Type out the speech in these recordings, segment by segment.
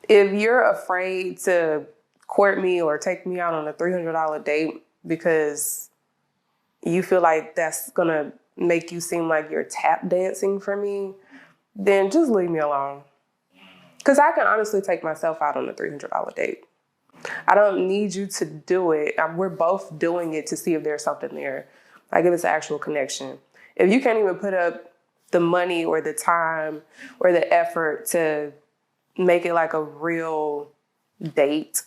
If you're afraid to court me or take me out on a $300 date because you feel like that's going to make you seem like you're tap dancing for me, then just leave me alone. Because I can honestly take myself out on a $300 date. I don't need you to do it. We're both doing it to see if there's something there. Like if it's an actual connection. If you can't even put up the money or the time or the effort to make it like a real date,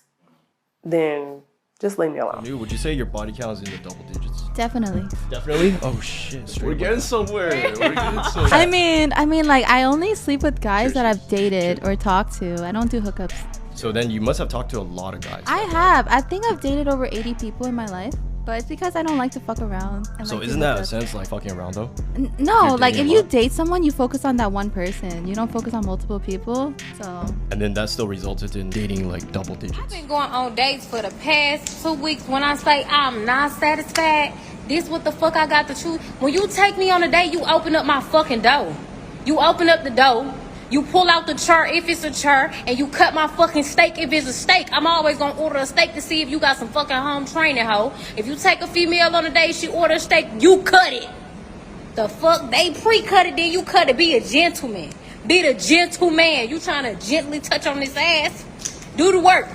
then just leave me alone. Would you say your body count is in the double digits? Definitely. Definitely? Oh shit. We're getting somewhere. I mean, like, I only sleep with guys that I've dated or talked to. I don't do hookups. So then you must have talked to a lot of guys. I have. I think I've dated over 80 people in my life. But it's because I don't like to fuck around. So isn't that a sense like fucking around though? No, like if you date someone, you focus on that one person. You don't focus on multiple people. So. And then that still resulted in dating like double digits. I've been going on dates for the past 2 weeks. When I say I'm not satisfied, this what the fuck I got to choose. When you take me on a date, you open up my fucking door. You open up the door. You pull out the chart if it's a chart, and you cut my fucking steak if it's a steak. I'm always gonna order a steak to see if you got some fucking home training, hoe. If you take a female on a date, she order a steak, you cut it. The fuck? They pre-cut it, then you cut it. Be a gentleman. Be the gentleman. You trying to gently touch on this ass? Do the work.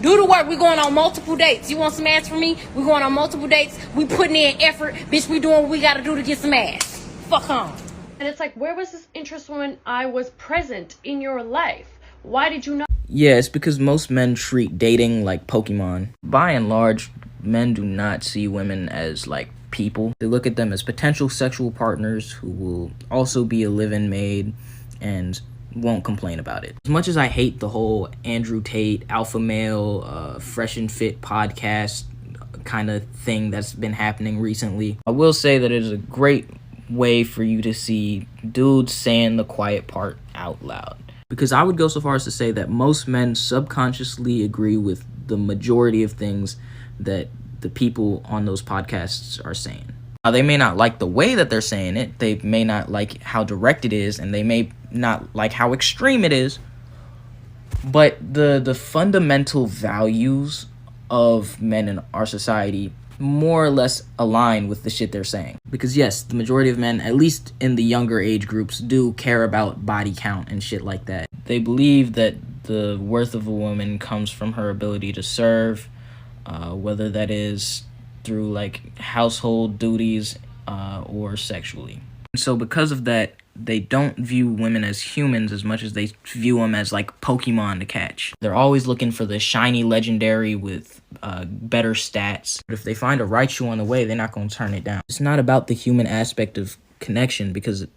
Do the work. We going on multiple dates. You want some ass from me? We going on multiple dates. We putting in effort. Bitch, we doing what we gotta do to get some ass. Fuck on. And it's like, where was this interest when I was present in your life? Why did you not? Yeah, it's because most men treat dating like Pokemon. By and large, men do not see women as like people. They look at them as potential sexual partners who will also be a live-in maid and won't complain about it. As much as I hate the whole Andrew Tate, alpha male, fresh and fit podcast kind of thing that's been happening recently, I will say that it is a great way for you to see dudes saying the quiet part out loud. Because I would go so far as to say that most men subconsciously agree with the majority of things that the people on those podcasts are saying. Now, they may not like the way that they're saying it, they may not like how direct it is, and they may not like how extreme it is, but the fundamental values of men in our society more or less align with the shit they're saying. Because yes, the majority of men, at least in the younger age groups, do care about body count and shit like that. They believe that the worth of a woman comes from her ability to serve, whether that is through like household duties or sexually. So because of that, they don't view women as humans as much as they view them as like Pokemon to catch. They're always looking for the shiny legendary with better stats. But if they find a Raichu on the way, they're not going to turn it down. It's not about the human aspect of connection because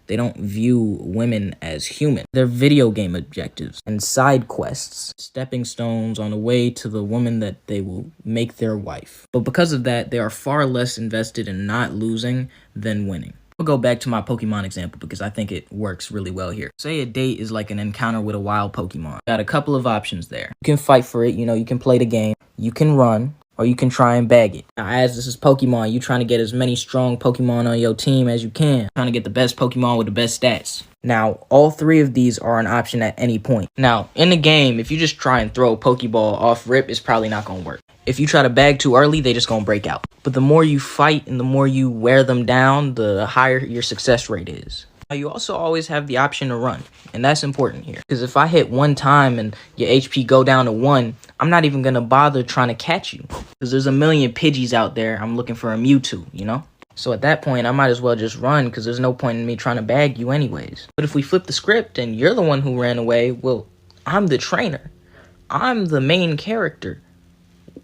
they don't view women as human. They're video game objectives and side quests, stepping stones on the way to the woman that they will make their wife. But because of that, they are far less invested in not losing than winning. I'll go back to my Pokemon example because I think it works really well here. Say a date is like an encounter with a wild Pokemon. Got a couple of options there. You can fight for it, you can play the game, you can run, or you can try and bag it. Now, as this is Pokemon, you're trying to get as many strong Pokemon on your team as you can. Trying to get the best Pokemon with the best stats. Now, all three of these are an option at any point. Now, in the game, if you just try and throw a Pokeball off rip, it's probably not going to work. If you try to bag too early, they just going to break out. But the more you fight and the more you wear them down, the higher your success rate is. Now, you also always have the option to run, and that's important here. Because if I hit one time and your HP go down to 1, I'm not even going to bother trying to catch you. Because there's a million Pidgeys out there. I'm looking for a Mewtwo, So at that point, I might as well just run because there's no point in me trying to bag you anyways. But if we flip the script and you're the one who ran away, well, I'm the trainer. I'm the main character.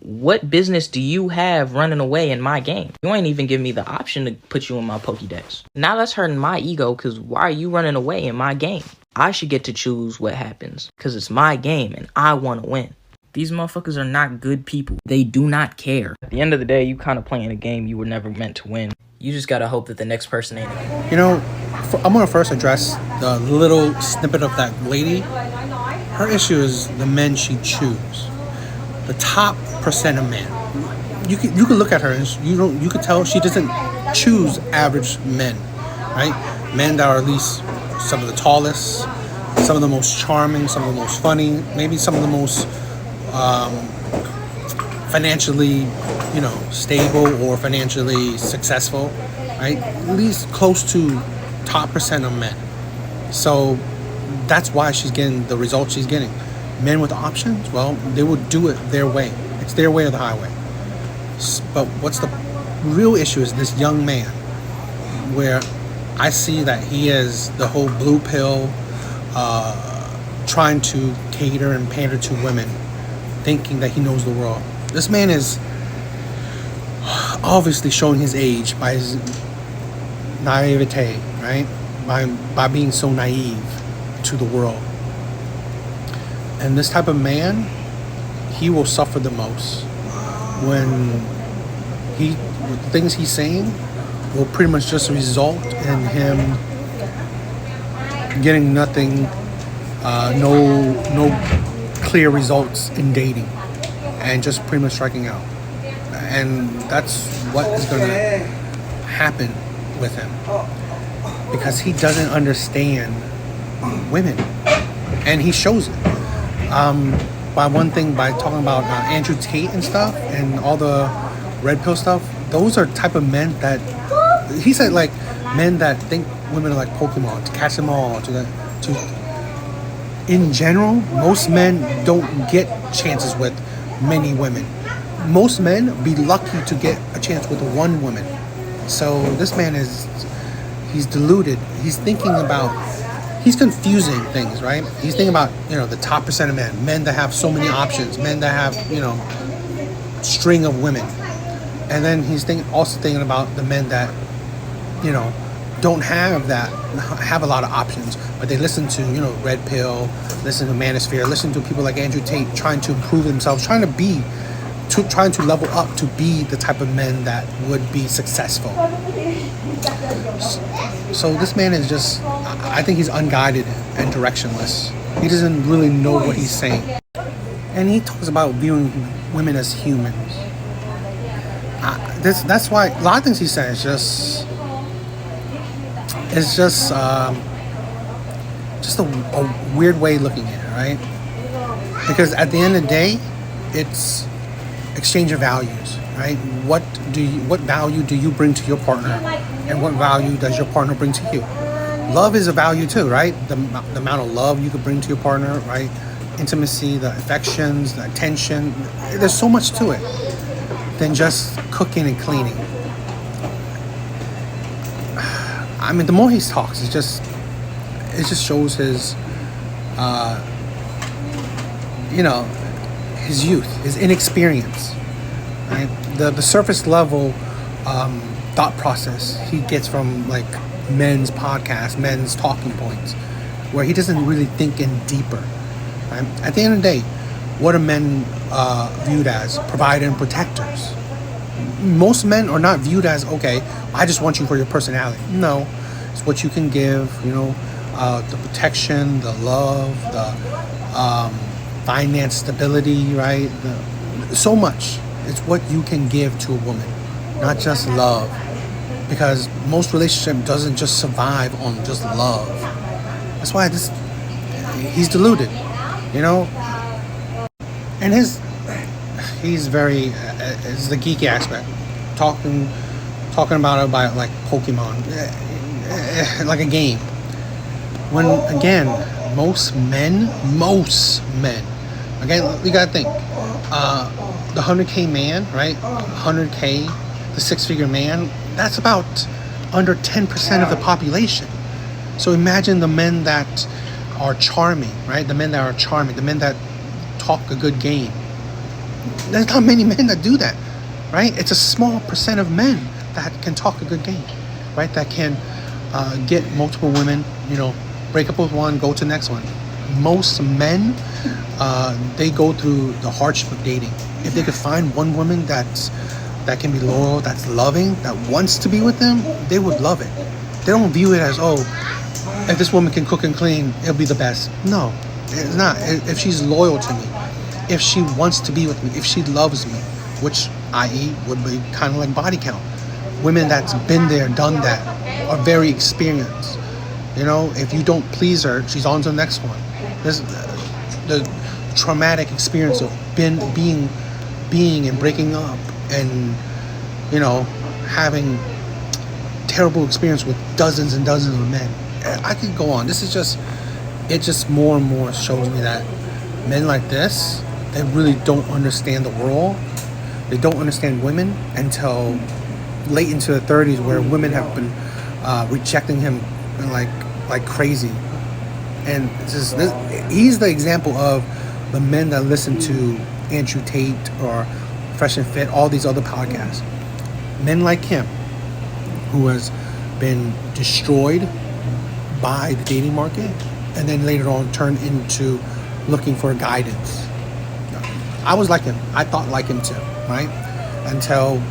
What business do you have running away in my game? You ain't even give me the option to put you in my Pokédex. Now that's hurting my ego because why are you running away in my game? I should get to choose what happens because it's my game and I want to win. These motherfuckers are not good people. They do not care. At the end of the day, you kind of playing a game you were never meant to win. You just gotta hope that the next person ain't. I'm gonna first address the little snippet of that lady. Her issue is the men she chooses. The top percent of men. You can look at her and you could tell she doesn't choose average men, right? Men that are at least some of the tallest, some of the most charming, some of the most funny, maybe some of the most financially, stable or financially successful, right? At least close to top percent of men. So that's why she's getting the results she's getting. Men with options, well, they will do it their way. It's their way or the highway. But what's the real issue is this young man, where I see that he is the whole blue pill, trying to cater and pander to women, thinking that he knows the world. This man is obviously showing his age by his naivete, right? By being so naive to the world. And this type of man, he will suffer the most when the things he's saying will pretty much just result in him getting nothing, no clear results in dating, and just pretty much striking out. And that's what is going to happen with him, because he doesn't understand women, and he shows it. By talking about Andrew Tate and stuff, and all the red pill stuff. Those are type of men that he said, like, men that think women are like Pokemon, to catch them all. In general, most men don't get chances with many women. Most men be lucky to get a chance with one woman. So this man he's deluded. He's confusing things, right? He's thinking about, the top percent of men that have so many options, men that have, string of women. And then he's also thinking about the men that, don't have a lot of options, but they listen to, Red Pill, listen to Manosphere, listen to people like Andrew Tate trying to improve themselves, trying to level up to be the type of men that would be successful. So this man is just, I think he's unguided and directionless. He doesn't really know what he's saying. And he talks about viewing women as humans. That's why a lot of things he says is just a weird way of looking at it, right? Because at the end of the day, it's exchange of values, right? What value do you bring to your partner, and what value does your partner bring to you? Love is a value too, right? The amount of love you could bring to your partner, right? Intimacy, the affections, the attention. There's so much to it than just cooking and cleaning. I mean, the more he talks, it just shows his, his youth, his inexperience, right? The surface level thought process he gets from like men's podcasts, men's talking points, where he doesn't really think in deeper. Right? At the end of the day, what are men viewed as? Provider and protectors. Most men are not viewed as, okay, I just want you for your personality. No, it's what you can give, the protection, the love, the finance stability, right? So much. It's what you can give to a woman, not just love. Because most relationship doesn't just survive on just love. That's why he's deluded, And he's very, it's the geeky aspect, talking about it by like Pokemon, like a game. When again, most men, again, you gotta think, the 100K man, right? 100K, the six-figure man, that's about under 10% of the population. So imagine the men that are charming, right? The men that talk a good game. There's not many men that do that, right? It's a small percent of men that can talk a good game, right? That can get multiple women, break up with one, go to the next one. Most men, they go through the hardship of dating. If they could find one woman that can be loyal, that's loving, that wants to be with them, they would love it. They don't view it as, if this woman can cook and clean, it'll be the best. No, it's not. If she's loyal to me, if she wants to be with me, if she loves me, which, i.e., would be kind of like body count. Women that's been there, done that, are very experienced. You know, if you don't please her, she's on to the next one. This the traumatic experience of being and breaking up, and you know, having terrible experience with dozens and dozens of men. I could go on. This is just, it just more and more shows me that men like this, they really don't understand the world. They don't understand women until late into the 30s, where women have been rejecting him like crazy. And he's the example of the men that listen to Andrew Tate or Fresh and Fit, all these other podcasts. Men like him, who has been destroyed by the dating market, and then later on turned into looking for guidance. I was like him. I thought like him too, right? Until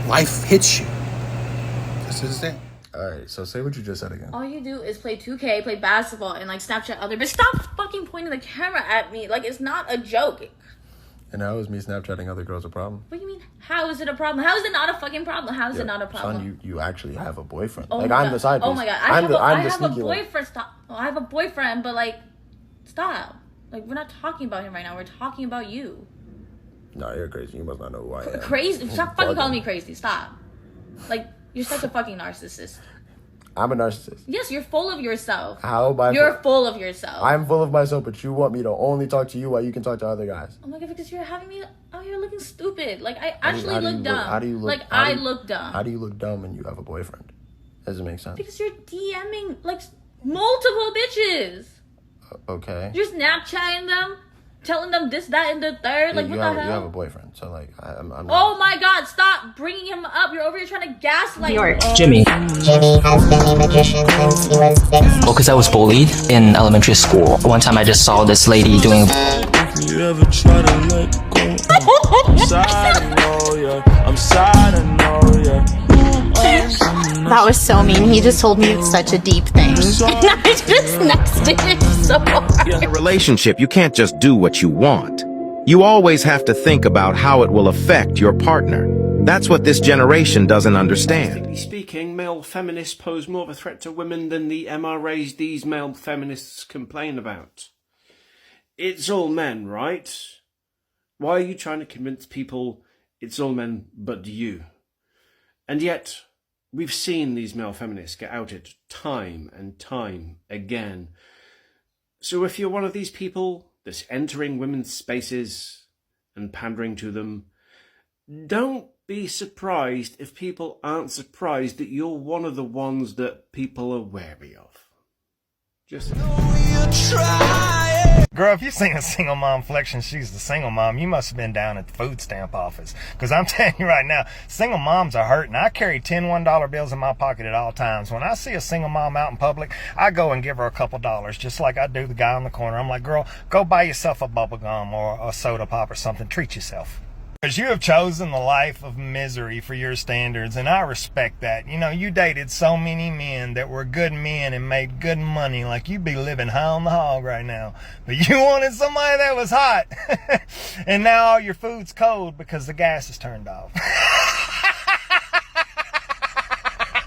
life hits you. This is it. Alright, so say what you just said again. All you do is play 2K, play basketball, and like Snapchat other bitches. Stop fucking pointing the camera at me. Like, it's not a joke. And how is me Snapchatting other girls a problem? What do you mean? How is it a problem? How is it not a fucking problem? How is it not a problem? Son, you actually have a boyfriend. Oh like, my I'm God. the side piece. Oh my God. I have a sneaky boyfriend. Stop. Well, I have a boyfriend, but like, stop. Like, we're not talking about him right now. We're talking about you. No, you're crazy. You must not know who I am. Crazy? Stop fucking calling me crazy. Stop. Like, you're such a fucking narcissist. I'm a narcissist. Yes, you're full of yourself. How am I? You're full of yourself. I'm full of myself, but you want me to only talk to you while you can talk to other guys. Oh my God, because you're having me out here looking stupid. Like, I actually look dumb. How do you look? Like, I look dumb. How do you look dumb when you have a boyfriend? Doesn't make sense. Because you're DMing, like, multiple bitches. Okay. You're Snapchatting them, telling them this, that, and the third. Like, what the hell? You have a boyfriend, so like, I'm Oh my God, stop bringing him up. You're over here trying to gaslight me. Jimmy. Well, because I was bullied in elementary school. One time I just saw this lady doing. That was so mean. He just told me it's such a deep thing. And I just nexted him so hard. In a relationship, you can't just do what you want. You always have to think about how it will affect your partner. That's what this generation doesn't understand. Technically speaking, male feminists pose more of a threat to women than the MRAs these male feminists complain about. It's all men, right? Why are you trying to convince people it's all men but you? And yet, we've seen these male feminists get outed time and time again. So if you're one of these people that's entering women's spaces and pandering to them, don't be surprised if people aren't surprised that you're one of the ones that people are wary of. Just Girl, if you seen a single mom flexion, she's the single mom. You must have been down at the food stamp office. Because I'm telling you right now, single moms are hurting. I carry 10 $1 bills in my pocket at all times. When I see a single mom out in public, I go and give her a couple dollars, just like I do the guy on the corner. I'm like, girl, go buy yourself a bubble gum or a soda pop or something. Treat yourself. Because you have chosen the life of misery for your standards, and I respect that. You know, you dated so many men that were good men and made good money, like you'd be living high on the hog right now. But you wanted somebody that was hot. And now all your food's cold because the gas is turned off. If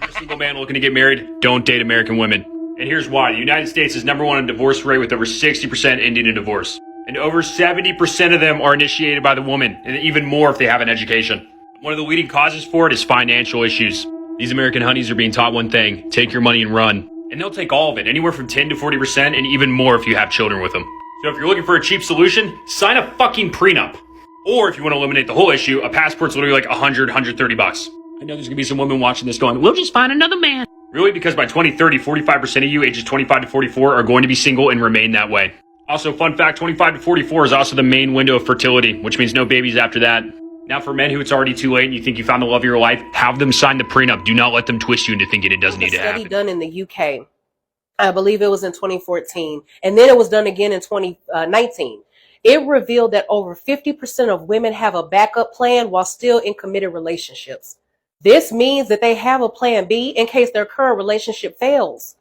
you're a single man looking to get married, don't date American women. And here's why. The United States is #1 in divorce rate, with over 60% ending in divorce. And over 70% of them are initiated by the woman, and even more if they have an education. One of the leading causes for it is financial issues. These American honeys are being taught one thing: take your money and run. And they'll take all of it, anywhere from 10 to 40%, and even more if you have children with them. So if you're looking for a cheap solution, sign a fucking prenup. Or if you want to eliminate the whole issue, a passport's literally like $100, $130. I know there's gonna be some women watching this going, we'll just find another man. Really, because by 2030, 45% of you ages 25 to 44 are going to be single and remain that way. Also, fun fact, 25 to 44 is also the main window of fertility, which means no babies after that. Now, for men who it's already too late and you think you found the love of your life, have them sign the prenup. Do not let them twist you into thinking it doesn't need to happen. A study done in the UK. I believe it was in 2014. And then it was done again in 2019. It revealed that over 50% of women have a backup plan while still in committed relationships. This means that they have a plan B in case their current relationship fails.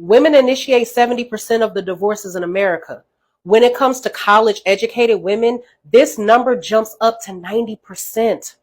Women initiate 70% of the divorces in America. When it comes to college-educated women, this number jumps up to 90%.